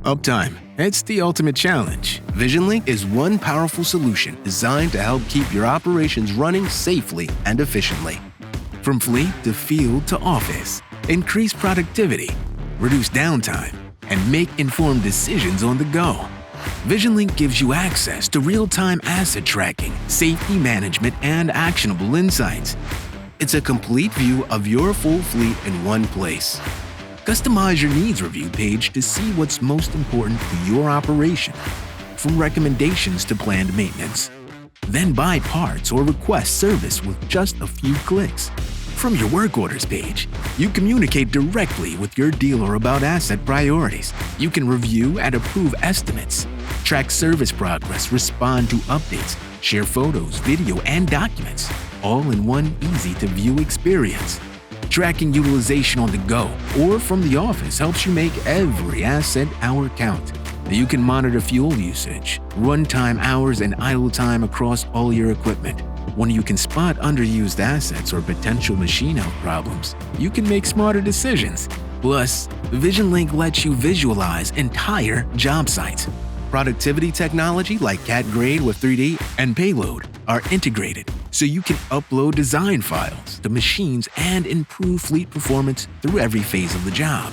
Uptime. It's the ultimate challenge. VisionLink is one powerful solution designed to help keep your operations running safely and efficiently. From fleet to field to office, increase productivity, reduce downtime, and make informed decisions on the go. VisionLink gives you access to real-time asset tracking, safety management, and actionable insights. It's a complete view of your full fleet in one place. Customize your needs review page to see what's most important to your operation, from recommendations to planned maintenance. Then buy parts or request service with just a few clicks. From your work orders page, you communicate directly with your dealer about asset priorities. You can review and approve estimates, track service progress, respond to updates, share photos, video, and documents, all in one easy-to-view experience. Tracking utilization on the go or from the office helps you make every asset hour count. You can monitor fuel usage, runtime hours, and idle time across all your equipment. When you can spot underused assets or potential machine health problems, you can make smarter decisions. Plus, VisionLink lets you visualize entire job sites. Productivity technology like CAT Grade with 3D and Payload are integrated, so you can upload design files to machines and improve fleet performance through every phase of the job.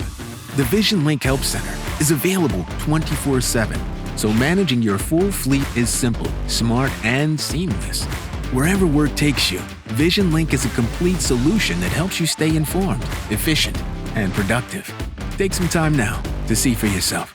The VisionLink Help Center is available 24/7, so managing your full fleet is simple, smart, and seamless. Wherever work takes you, VisionLink is a complete solution that helps you stay informed, efficient, and productive. Take some time now to see for yourself.